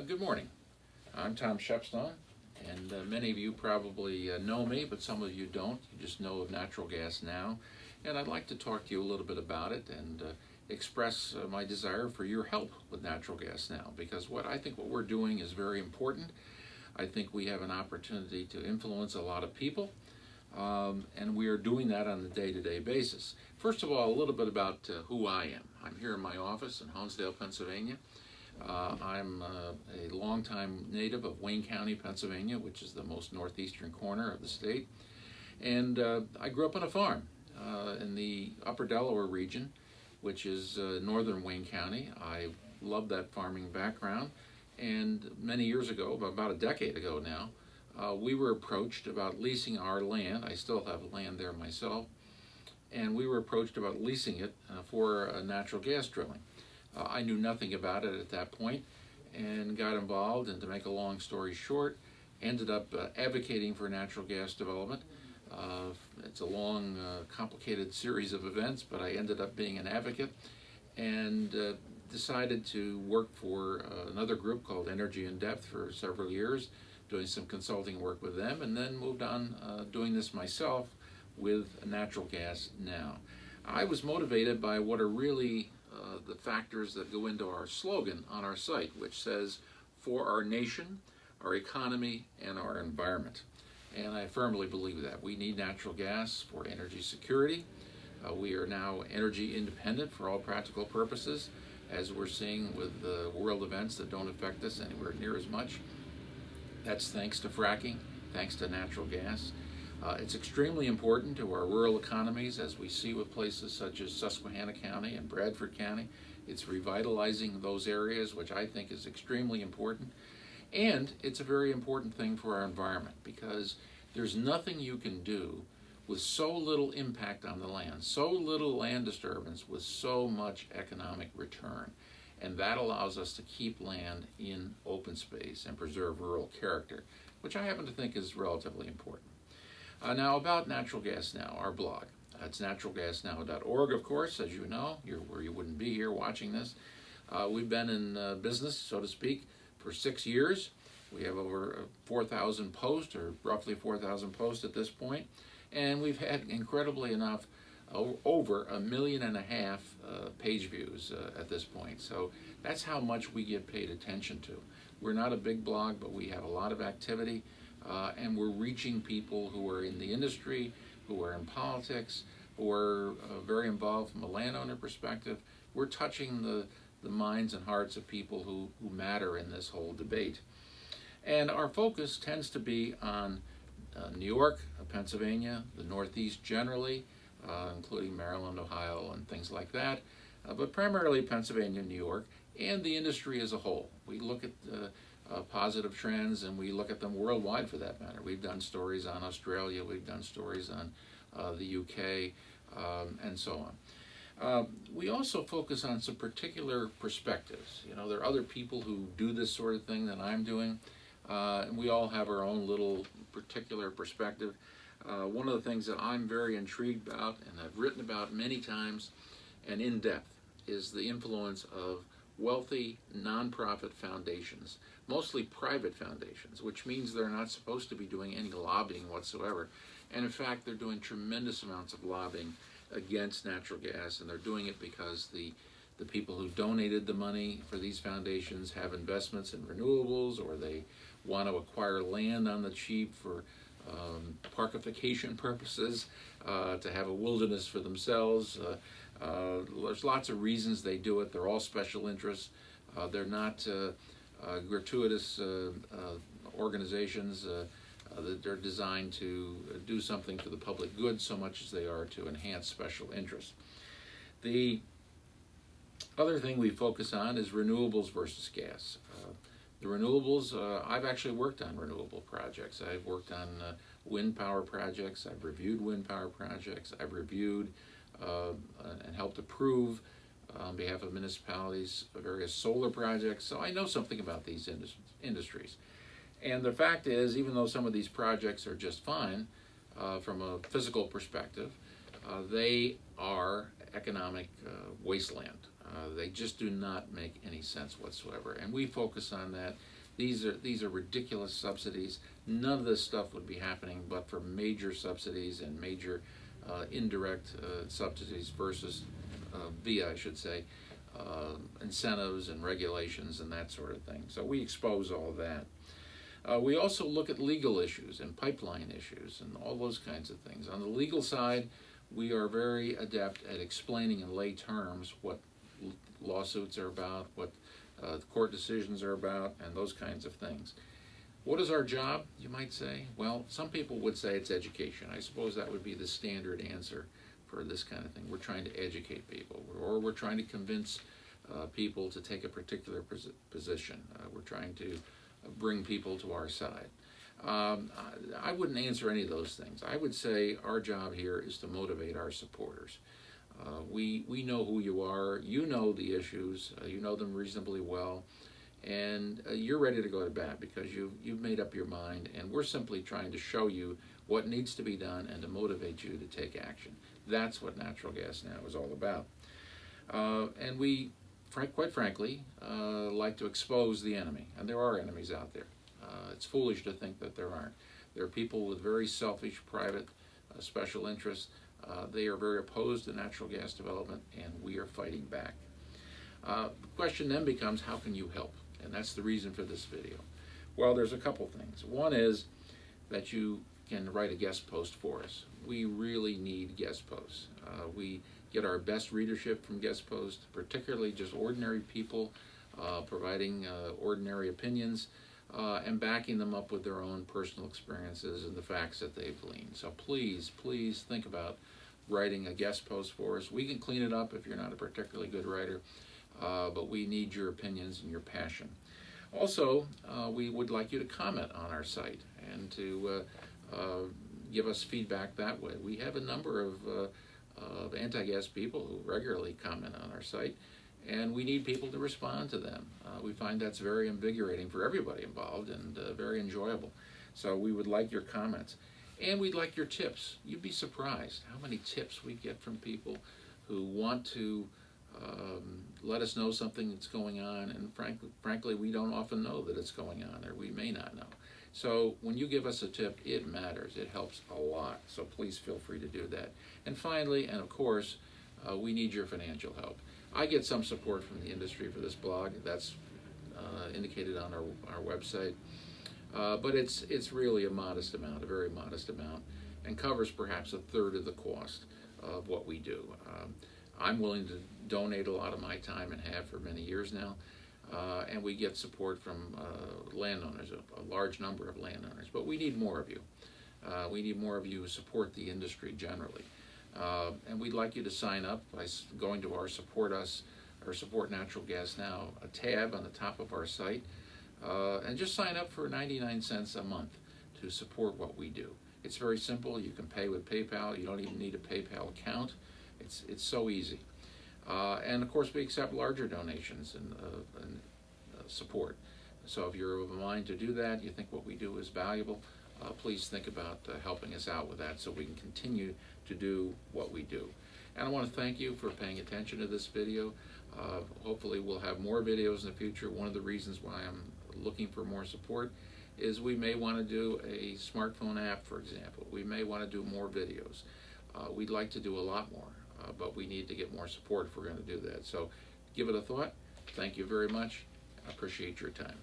Good morning. I'm Tom Shepstone, and many of you probably know me, but some of you don't. You just know of Natural Gas Now, and I'd like to talk to you a little bit about it and express my desire for your help with Natural Gas Now, because I think what we're doing is very important. I think we have an opportunity to influence a lot of people, and we are doing that on a day-to-day basis. First of all, a little bit about who I am. I'm here in my office in Honesdale, Pennsylvania. I'm a longtime native of Wayne County, Pennsylvania, which is the most northeastern corner of the state. And I grew up on a farm in the upper Delaware region, which is northern Wayne County. I love that farming background. And many years ago, about a decade ago now, we were approached about leasing our land. I still have land there myself. And we were approached about leasing it for natural gas drilling. I knew nothing about it at that point and got involved, and to make a long story short, ended up advocating for natural gas development. It's a long, complicated series of events, but I ended up being an advocate and decided to work for another group called Energy in Depth for several years, doing some consulting work with them, and then moved on doing this myself with Natural Gas Now. I was motivated by what are really the factors that go into our slogan on our site, which says, for our nation, our economy, and our environment. And I firmly believe that. We need natural gas for energy security. We are now energy independent for all practical purposes, as we're seeing with the world events that don't affect us anywhere near as much. That's thanks to fracking, thanks to natural gas. It's extremely important to our rural economies, as we see with places such as Susquehanna County and Bradford County. It's revitalizing those areas, which I think is extremely important. And it's a very important thing for our environment, because there's nothing you can do with so little impact on the land, so little land disturbance with so much economic return. And that allows us to keep land in open space and preserve rural character, which I happen to think is relatively important. Now about Natural Gas Now, our blog. It's naturalgasnow.org, of course, as you know, where you wouldn't be here watching this. We've been in business, so to speak, for 6 years. We have over 4,000 posts, or roughly 4,000 posts at this point, and we've had incredibly enough over 1.5 million page views at this point. So that's how much we get paid attention to. We're not a big blog, but we have a lot of activity. And we're reaching people who are in the industry, who are in politics, who are very involved from a landowner perspective. We're touching the minds and hearts of people who matter in this whole debate. And our focus tends to be on New York, Pennsylvania, the Northeast generally, including Maryland, Ohio, and things like that, but primarily Pennsylvania, New York, and the industry as a whole. We look at positive trends, and we look at them worldwide for that matter. We've done stories on Australia, we've done stories on the UK, and so on. We also focus on some particular perspectives. You know, there are other people who do this sort of thing that I'm doing, and we all have our own little particular perspective. One of the things that I'm very intrigued about, and I've written about many times and in depth, is the influence of wealthy nonprofit foundations, mostly private foundations, which means they're not supposed to be doing any lobbying whatsoever. And in fact, they're doing tremendous amounts of lobbying against natural gas, and they're doing it because the people who donated the money for these foundations have investments in renewables, or they want to acquire land on the cheap for parkification purposes, to have a wilderness for themselves. There's lots of reasons they do it. They're all special interests. They're not gratuitous organizations. They're designed to do something for the public good so much as they are to enhance special interests. The other thing we focus on is renewables versus gas. The renewables, I've actually worked on renewable projects. I've worked on wind power projects. I've reviewed wind power projects. I've reviewed and helped approve on behalf of municipalities various solar projects. So I know something about these industries. And the fact is, even though some of these projects are just fine from a physical perspective, they are economic wasteland. They just do not make any sense whatsoever, and we focus on that. These are ridiculous subsidies. None of this stuff would be happening but for major subsidies and major indirect subsidies versus via, I should say, incentives and regulations and that sort of thing. So we expose all that. We also look at legal issues and pipeline issues and all those kinds of things. On the legal side, we are very adept at explaining in lay terms what lawsuits are about, what court decisions are about, and those kinds of things. What is our job, you might say? Well, some people would say it's education. I suppose that would be the standard answer for this kind of thing. We're trying to educate people, or we're trying to convince people to take a particular position. We're trying to bring people to our side. I wouldn't answer any of those things. I would say our job here is to motivate our supporters. We know who you are. You know the issues. You know them reasonably well. And you're ready to go to bat because you've made up your mind, and we're simply trying to show you what needs to be done and to motivate you to take action. That's what Natural Gas Now is all about. And we, quite frankly, like to expose the enemy, and there are enemies out there. It's foolish to think that there aren't. There are people with very selfish, private, special interests. They are very opposed to natural gas development, and we are fighting back. The question then becomes, how can you help? And that's the reason for this video. Well, there's a couple things. One is that you can write a guest post for us. We really need guest posts. We get our best readership from guest posts, particularly just ordinary people providing ordinary opinions and backing them up with their own personal experiences and the facts that they've gleaned. So please, please think about writing a guest post for us. We can clean it up if you're not a particularly good writer, but we need your opinions and your passion. Also, we would like you to comment on our site and to give us feedback that way. We have a number of anti-gas people who regularly comment on our site, and we need people to respond to them. We find that's very invigorating for everybody involved and very enjoyable. So we would like your comments. And we'd like your tips. You'd be surprised how many tips we get from people who want to let us know something that's going on, and frankly, we don't often know that it's going on, or we may not know. So when you give us a tip, it matters. It helps a lot. So please feel free to do that. And finally, and of course, we need your financial help. I get some support from the industry for this blog. That's indicated on our website. But it's really a modest amount, a very modest amount, and covers perhaps a third of the cost of what we do. I'm willing to donate a lot of my time and have for many years now, and we get support from landowners, a large number of landowners. But we need more of you. We need more of you who support the industry generally. And we'd like you to sign up by going to our Support Us, or Support Natural Gas Now, a tab on the top of our site, and just sign up for 99 cents a month to support what we do. It's very simple. You can pay with PayPal. You don't even need a PayPal account. It's so easy. And of course, we accept larger donations and support. So if you're of a mind to do that, you think what we do is valuable, please think about helping us out with that so we can continue to do what we do. And I want to thank you for paying attention to this video. Hopefully we'll have more videos in the future. One of the reasons why I'm looking for more support is we may want to do a smartphone app, for example. We may want to do more videos. We'd like to do a lot more, but we need to get more support if we're going to do that. So give it a thought. Thank you very much. I appreciate your time.